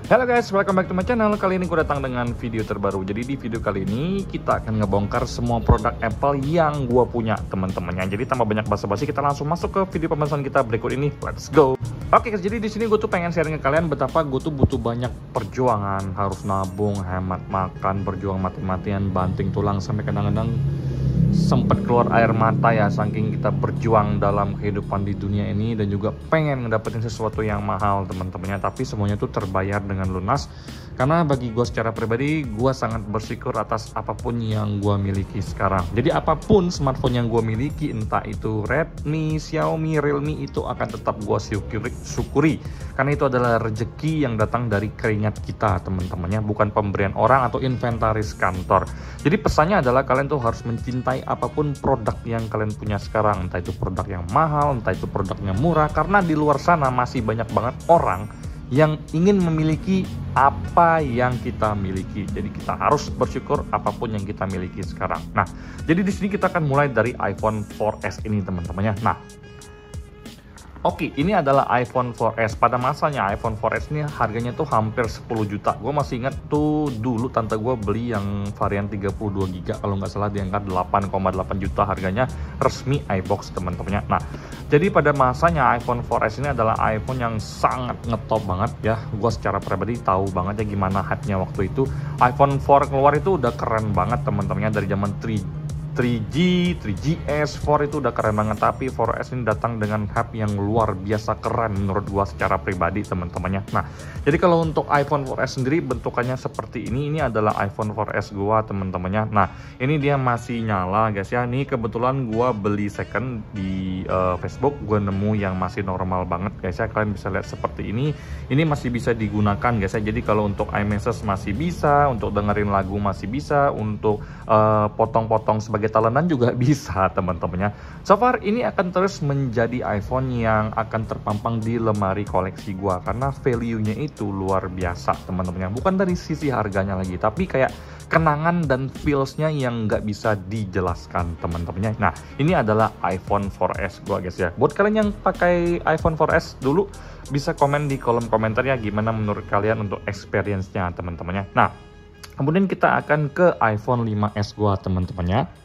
Halo guys, welcome back to my channel. Kali ini gue datang dengan video terbaru. Jadi di video kali ini kita akan ngebongkar semua produk Apple yang gue punya, teman-temannya. Jadi tanpa banyak basa-basi, kita langsung masuk ke video pembahasan kita berikut ini. Let's go. Oke guys, jadi di sini gue tuh pengen sharing ke kalian betapa gue tuh butuh banyak perjuangan, harus nabung, hemat makan, berjuang mati-matian, banting tulang, sampai kadang-kadang sempat keluar air mata ya, saking kita berjuang dalam kehidupan di dunia ini dan juga pengen ngedapetin sesuatu yang mahal, teman-temannya. Tapi semuanya tuh terbayar dengan lunas, karena bagi gue secara pribadi, gue sangat bersyukur atas apapun yang gue miliki sekarang. Jadi apapun smartphone yang gue miliki, entah itu Redmi, Xiaomi, Realme, itu akan tetap gue syukuri, karena itu adalah rezeki yang datang dari keringat kita, teman-temannya, bukan pemberian orang atau inventaris kantor. Jadi pesannya adalah kalian tuh harus mencintai apapun produk yang kalian punya sekarang, entah itu produk yang mahal, entah itu produknya murah, karena di luar sana masih banyak banget orang yang ingin memiliki apa yang kita miliki. Jadi kita harus bersyukur apapun yang kita miliki sekarang. Nah, jadi di sini kita akan mulai dari iPhone 4S ini, teman-temannya. Nah, oke, ini adalah iPhone 4S. Pada masanya iPhone 4S ini harganya tuh hampir 10 juta. Gue masih ingat tuh dulu tante gue beli yang varian 32 GB kalau nggak salah, di angka 8,8 juta harganya resmi iBox, teman-temannya. Nah, jadi pada masanya iPhone 4S ini adalah iPhone yang sangat ngetop banget ya. Gue secara pribadi tahu banget ya gimana hype-nya waktu itu. iPhone 4 keluar itu udah keren banget, teman-temannya, dari zaman 3G, 3GS, 4 itu udah keren banget. Tapi 4S ini datang dengan hype yang luar biasa keren menurut gua secara pribadi, teman-temannya. Nah, jadi kalau untuk iPhone 4S sendiri bentukannya seperti ini adalah iPhone 4S gua, teman-temannya. Nah, ini dia masih nyala guys ya. Ini kebetulan gua beli second di Facebook, gua nemu yang masih normal banget guys ya. Kalian bisa lihat seperti ini. Ini masih bisa digunakan guys ya. Jadi kalau untuk iMessage masih bisa, untuk dengerin lagu masih bisa, untuk potong-potong sebagai talenan juga bisa, teman-temannya. So far ini akan terus menjadi iPhone yang akan terpampang di lemari koleksi gua, karena value-nya itu luar biasa, teman-temannya. Bukan dari sisi harganya lagi, tapi kayak kenangan dan feels-nya yang nggak bisa dijelaskan, teman-temannya. Nah, ini adalah iPhone 4S gua guys ya. Buat kalian yang pakai iPhone 4S dulu, bisa komen di kolom komentar ya gimana menurut kalian untuk experience-nya, teman-temannya. Nah, kemudian kita akan ke iPhone 5S gua, teman-temannya.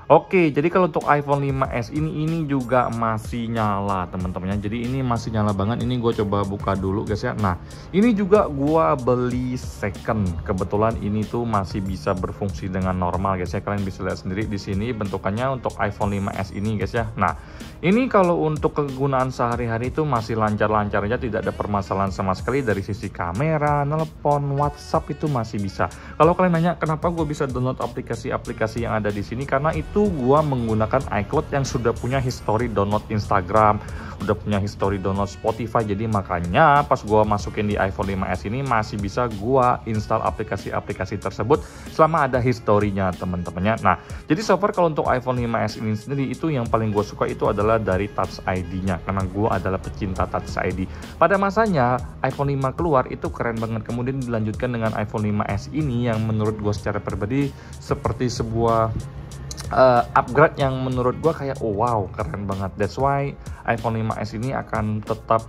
Oke, jadi kalau untuk iPhone 5S ini juga masih nyala, teman-temannya. Jadi ini masih nyala banget. Ini gue coba buka dulu guys ya. Nah, ini juga gue beli second. Kebetulan ini tuh masih bisa berfungsi dengan normal guys ya. Kalian bisa lihat sendiri di sini bentukannya untuk iPhone 5S ini guys ya. Nah, ini kalau untuk kegunaan sehari-hari itu masih lancar-lancar aja, tidak ada permasalahan sama sekali dari sisi kamera, telepon, WhatsApp itu masih bisa. Kalau kalian nanya kenapa gue bisa download aplikasi-aplikasi yang ada di sini, karena itu gua menggunakan iCloud yang sudah punya history download Instagram, udah punya history download Spotify. Jadi makanya pas gua masukin di iPhone 5S ini masih bisa gua install aplikasi-aplikasi tersebut selama ada historinya, teman-temannya. Nah, jadi so far kalau untuk iPhone 5S ini sendiri, itu yang paling gue suka itu adalah dari Touch ID-nya, karena gue adalah pecinta Touch ID. Pada masanya iPhone 5 keluar itu keren banget, kemudian dilanjutkan dengan iPhone 5S ini yang menurut gue secara pribadi seperti sebuah upgrade yang menurut gue kayak oh, wow, keren banget. That's why iPhone 5S ini akan tetap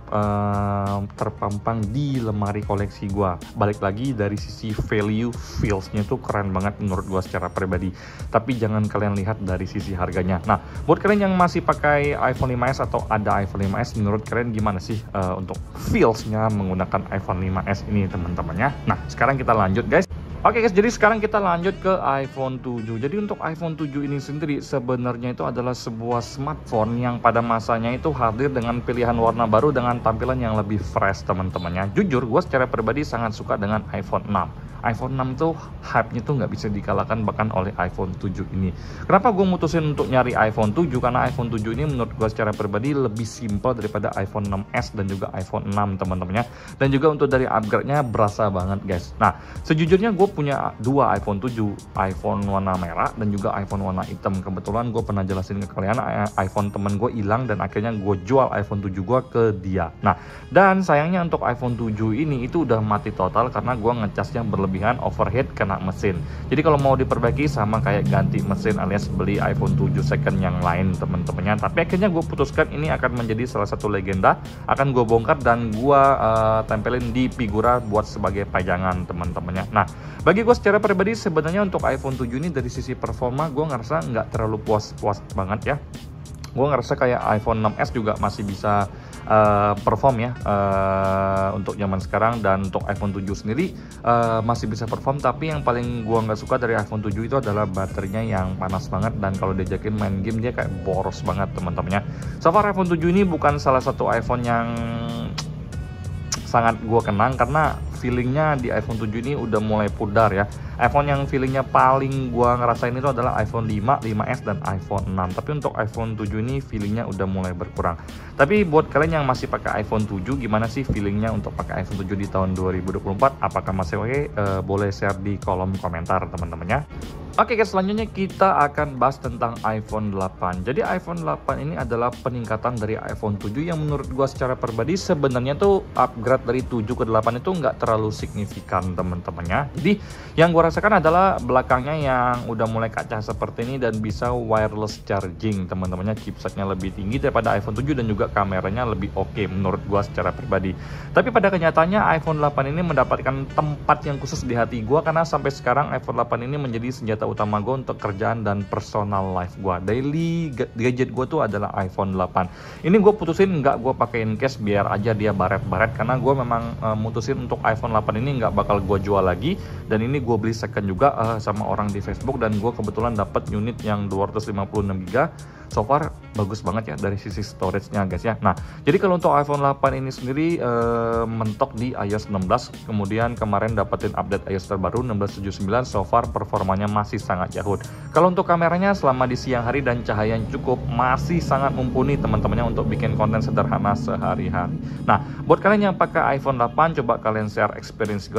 terpampang di lemari koleksi gue. Balik lagi dari sisi value, feels-nya tuh keren banget menurut gue secara pribadi. Tapi jangan kalian lihat dari sisi harganya. Nah, buat kalian yang masih pakai iPhone 5S atau ada iPhone 5S, menurut kalian gimana sih untuk feels-nya menggunakan iPhone 5S ini, teman-temannya? Nah, sekarang kita lanjut guys. Oke guys, jadi sekarang kita lanjut ke iPhone 7. Jadi untuk iPhone 7 ini sendiri sebenarnya itu adalah sebuah smartphone yang pada masanya itu hadir dengan pilihan warna baru dengan tampilan yang lebih fresh, teman-temannya. Jujur, gue secara pribadi sangat suka dengan iPhone 6. iPhone 6 tuh hype-nya tuh nggak bisa dikalahkan bahkan oleh iPhone 7 ini. Kenapa gue mutusin untuk nyari iPhone 7? Karena iPhone 7 ini menurut gue secara pribadi lebih simple daripada iPhone 6s dan juga iPhone 6, teman-temannya. Dan juga untuk dari upgrade-nya berasa banget guys. Nah, sejujurnya gue punya dua iPhone 7, iPhone warna merah dan juga iPhone warna hitam. Kebetulan gue pernah jelasin ke kalian, iPhone temen gue hilang dan akhirnya gue jual iPhone 7 gue ke dia. Nah, dan sayangnya untuk iPhone 7 ini itu udah mati total karena gue ngecasnya berlebihan kelebihan overheat kena mesin. Jadi kalau mau diperbaiki sama kayak ganti mesin alias beli iPhone 7 second yang lain teman-temannya. Tapi akhirnya gue putuskan ini akan menjadi salah satu legenda, akan gue bongkar dan gue tempelin di Figura buat sebagai pajangan teman-temannya. Nah, bagi gue secara pribadi sebenarnya untuk iPhone 7 ini dari sisi performa gue ngerasa nggak terlalu puas banget ya. Gue ngerasa kayak iPhone 6s juga masih bisa perform ya untuk zaman sekarang, dan untuk iPhone 7 sendiri masih bisa perform. Tapi yang paling gue nggak suka dari iPhone 7 itu adalah baterainya yang panas banget, dan kalau diajakin main game dia kayak boros banget teman-temannya. So far iPhone 7 ini bukan salah satu iPhone yang sangat gue kenang, karena feelingnya di iPhone 7 ini udah mulai pudar ya. iPhone yang feelingnya paling gue ngerasain itu adalah iPhone 5, 5S, dan iPhone 6. Tapi untuk iPhone 7 ini feelingnya udah mulai berkurang. Tapi buat kalian yang masih pakai iPhone 7, gimana sih feelingnya untuk pakai iPhone 7 di tahun 2024? Apakah masih oke? Boleh share di kolom komentar teman-temannya. Oke guys, selanjutnya kita akan bahas tentang iPhone 8. Jadi iPhone 8 ini adalah peningkatan dari iPhone 7 yang menurut gua secara pribadi sebenarnya tuh upgrade dari 7 ke 8 itu nggak terlalu signifikan teman-temannya. Jadi yang gua rasakan adalah belakangnya yang udah mulai kaca seperti ini dan bisa wireless charging teman-temannya. Chipsetnya lebih tinggi daripada iPhone 7 dan juga kameranya lebih oke menurut gua secara pribadi. Tapi pada kenyataannya iPhone 8 ini mendapatkan tempat yang khusus di hati gua, karena sampai sekarang iPhone 8 ini menjadi senjata utama gue untuk kerjaan dan personal life gue. Daily gadget gue tuh adalah iPhone 8. Ini gue putusin nggak gue pakein case, biar aja dia baret-baret, karena gue memang mutusin untuk iPhone 8 ini nggak bakal gue jual lagi. Dan ini gue beli second juga sama orang di Facebook, dan gue kebetulan dapat unit yang 256 GB. So far bagus banget ya dari sisi storage-nya guys ya. Nah, jadi kalau untuk iPhone 8 ini sendiri mentok di iOS 16, kemudian kemarin dapetin update iOS terbaru 16.79. So far performanya masih sangat jauh. Kalau untuk kameranya selama di siang hari dan cahaya yang cukup masih sangat mumpuni teman-temannya untuk bikin konten sederhana sehari-hari. Nah, buat kalian yang pakai iPhone 8, coba kalian share experience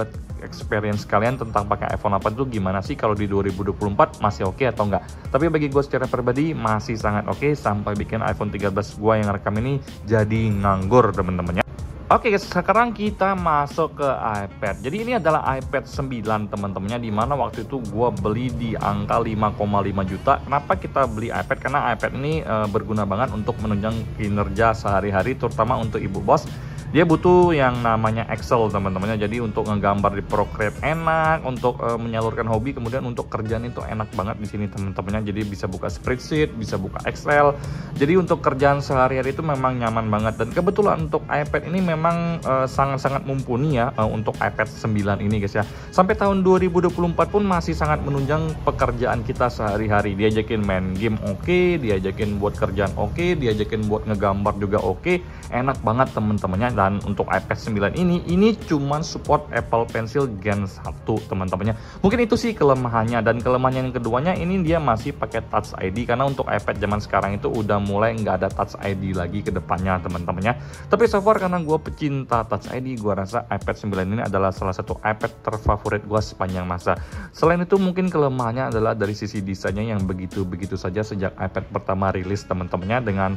kalian tentang pakai iPhone 8 itu gimana sih, kalau di 2024 masih oke atau enggak. Tapi bagi gue secara pribadi masih sangat oke, sampai bikin iPhone 13 gue yang rekam ini jadi nganggur teman-temannya. Oke guys, sekarang kita masuk ke iPad. Jadi ini adalah iPad 9 teman-temannya, dimana waktu itu gue beli di angka 5,5 juta. Kenapa kita beli iPad? Karena iPad ini berguna banget untuk menunjang kinerja sehari-hari, terutama untuk ibu bos. Dia butuh yang namanya Excel teman-temannya. Jadi untuk ngegambar di Procreate enak, untuk menyalurkan hobi, kemudian untuk kerjaan itu enak banget di sini teman-temannya. Jadi bisa buka spreadsheet, bisa buka Excel. Jadi untuk kerjaan sehari-hari itu memang nyaman banget. Dan kebetulan untuk iPad ini memang sangat-sangat mumpuni ya untuk iPad 9 ini guys ya. Sampai tahun 2024 pun masih sangat menunjang pekerjaan kita sehari-hari. Diajakin main game oke, diajakin buat kerjaan oke, diajakin buat ngegambar juga oke. Enak banget teman-temannya. Dan untuk iPad 9 ini cuman support Apple Pencil Gen 1 teman-temannya. Mungkin itu sih kelemahannya. Dan kelemahan yang keduanya ini dia masih pakai Touch ID, karena untuk iPad zaman sekarang itu udah mulai nggak ada Touch ID lagi ke depannya teman-temannya. Tapi so far karena gue pecinta Touch ID, gue rasa iPad 9 ini adalah salah satu iPad terfavorit gue sepanjang masa. Selain itu mungkin kelemahannya adalah dari sisi desainnya yang begitu-begitu saja sejak iPad pertama rilis teman-temannya, dengan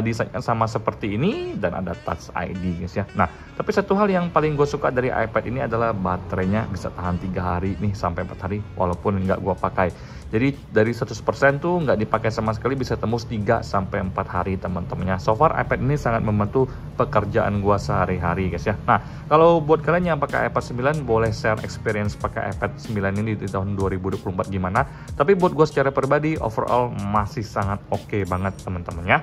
desainnya sama seperti ini dan ada Touch ID guys ya. Nah, tapi satu hal yang paling gue suka dari iPad ini adalah baterainya bisa tahan 3 hari nih sampai 4 hari walaupun nggak gue pakai. Jadi dari 100% tuh nggak dipakai sama sekali bisa tembus 3 sampai 4 hari teman-temannya. So far iPad ini sangat membantu pekerjaan gue sehari-hari guys ya. Nah, kalau buat kalian yang pakai iPad 9 boleh share experience pakai iPad 9 ini di tahun 2024 gimana. Tapi buat gue secara pribadi overall masih sangat oke banget teman-temannya.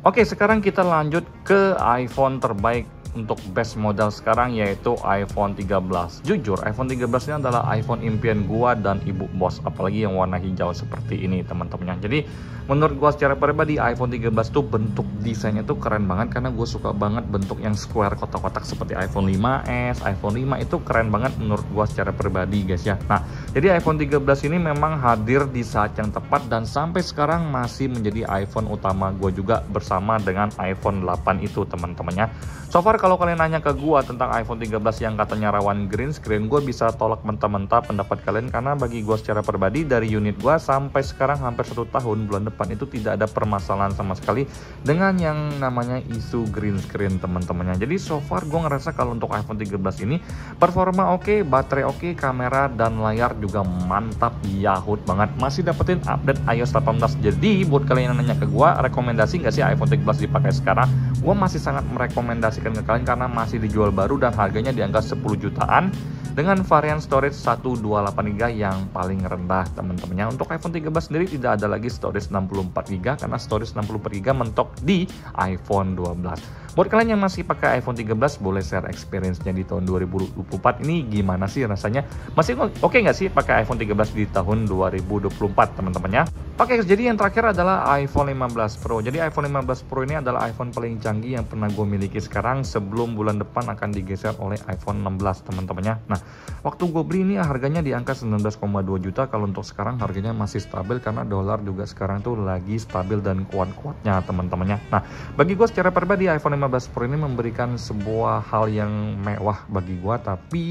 Oke, sekarang kita lanjut ke iPhone terbaik untuk best model sekarang, yaitu iPhone 13. Jujur iPhone 13 ini adalah iPhone impian gua dan ibu bos, apalagi yang warna hijau seperti ini teman-temannya. Jadi menurut gua secara pribadi iPhone 13 tuh bentuk desainnya tuh keren banget, karena gue suka banget bentuk yang square kotak-kotak seperti iPhone 5s, iPhone 5 itu keren banget menurut gua secara pribadi guys ya. Nah, jadi iPhone 13 ini memang hadir di saat yang tepat dan sampai sekarang masih menjadi iPhone utama gue juga bersama dengan iPhone 8 itu teman-temannya. So far kalau kalian nanya ke gua tentang iPhone 13 yang katanya rawan green screen, gue bisa tolak mentah-mentah pendapat kalian, karena bagi gua secara pribadi dari unit gue sampai sekarang hampir 1 tahun, bulan depan itu tidak ada permasalahan sama sekali dengan yang namanya isu green screen teman-temannya. Jadi so far gue ngerasa kalau untuk iPhone 13 ini performa oke, baterai oke, kamera dan layar juga mantap, yahut banget. Masih dapetin update iOS 18. Jadi buat kalian yang nanya ke gue, rekomendasi nggak sih iPhone 13 dipakai sekarang? Gue masih sangat merekomendasikan ke kalian karena masih dijual baru dan harganya di angka 10 jutaan dengan varian storage 128GB yang paling rendah teman-temannya. Untuk iPhone 13 sendiri tidak ada lagi storage 64GB karena storage 64GB mentok di iPhone 12. Buat kalian yang masih pakai iPhone 13, boleh share experience-nya di tahun 2024 ini gimana sih rasanya? Masih oke nggak sih pakai iPhone 13 di tahun 2024 teman-temannya? Oke, jadi yang terakhir adalah iPhone 15 Pro. Jadi iPhone 15 Pro ini adalah iPhone paling canggih yang pernah gue miliki sekarang sebelum bulan depan akan digeser oleh iPhone 16 teman-temannya. Nah, waktu gue beli ini harganya di angka 19,2 juta. Kalau untuk sekarang harganya masih stabil karena dolar juga sekarang tuh lagi stabil dan kuat-kuatnya teman-temannya. Nah, bagi gue secara pribadi iPhone 15 Pro ini memberikan sebuah hal yang mewah bagi gue, tapi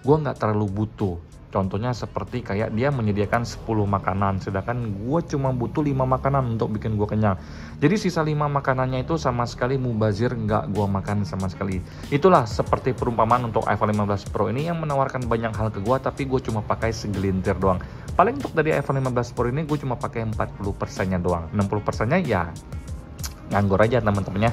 gue nggak terlalu butuh. Contohnya seperti kayak dia menyediakan 10 makanan, sedangkan gue cuma butuh 5 makanan untuk bikin gue kenyang. Jadi sisa 5 makanannya itu sama sekali mubazir, nggak gue makan sama sekali. Itulah seperti perumpamaan untuk iPhone 15 Pro ini yang menawarkan banyak hal ke gue, tapi gue cuma pakai segelintir doang. Paling untuk dari iPhone 15 Pro ini gue cuma pakai 40%-nya doang. 60%-nya ya nganggur aja teman-temannya.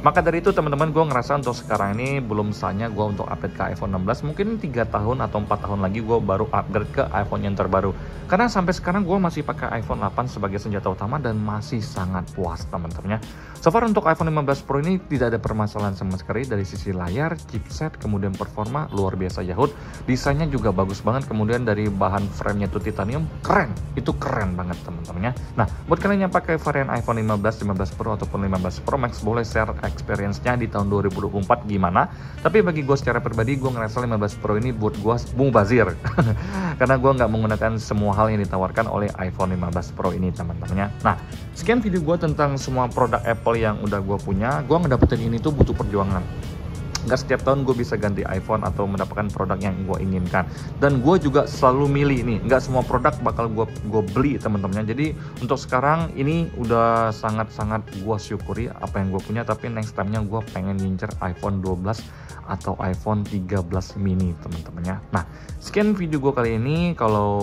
Maka dari itu teman-teman, gue ngerasa untuk sekarang ini belum saatnya gue untuk update ke iPhone 16. Mungkin 3 tahun atau 4 tahun lagi gue baru upgrade ke iPhone yang terbaru. Karena sampai sekarang gue masih pakai iPhone 8 sebagai senjata utama dan masih sangat puas teman-temannya. So far untuk iPhone 15 Pro ini tidak ada permasalahan sama sekali dari sisi layar, chipset, kemudian performa luar biasa yahut. Desainnya juga bagus banget, kemudian dari bahan frame-nya itu titanium, keren. Itu keren banget teman-temannya. Nah, buat kalian yang pakai varian iPhone 15 Pro ataupun 15 Pro Max, boleh share experience-nya di tahun 2024 gimana. Tapi bagi gue secara pribadi, gue ngerasa 15 Pro ini buat gue mubazir karena gue nggak menggunakan semua hal yang ditawarkan oleh iPhone 15 Pro ini teman-temannya. Nah, sekian video gue tentang semua produk Apple yang udah gue punya. Gue ngedapetin ini tuh butuh perjuangan. Nggak setiap tahun gue bisa ganti iPhone atau mendapatkan produk yang gue inginkan. Dan gue juga selalu milih nih, nggak semua produk bakal gue beli teman-temannya. Jadi untuk sekarang ini udah sangat-sangat gue syukuri apa yang gue punya. Tapi next time-nya gue pengen ngincer iPhone 12 atau iPhone 13 mini teman-temannya. Nah, sekian video gue kali ini. Kalau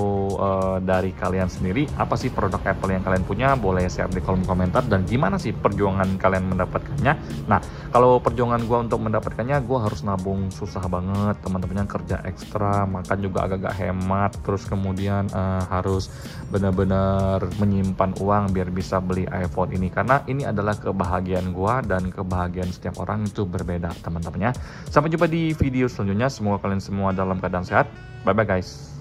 dari kalian sendiri, apa sih produk Apple yang kalian punya? Boleh share di kolom komentar. Dan gimana sih perjuangan kalian mendapatkannya? Nah, kalau perjuangan gue untuk mendapatkannya, gue harus nabung susah banget teman-teman, kerja ekstra, makan juga agak-agak hemat, terus kemudian harus benar-benar menyimpan uang biar bisa beli iPhone ini, karena ini adalah kebahagiaan gue dan kebahagiaan setiap orang itu berbeda teman-temannya. Sampai jumpa di video selanjutnya, semoga kalian semua dalam keadaan sehat. Bye bye guys.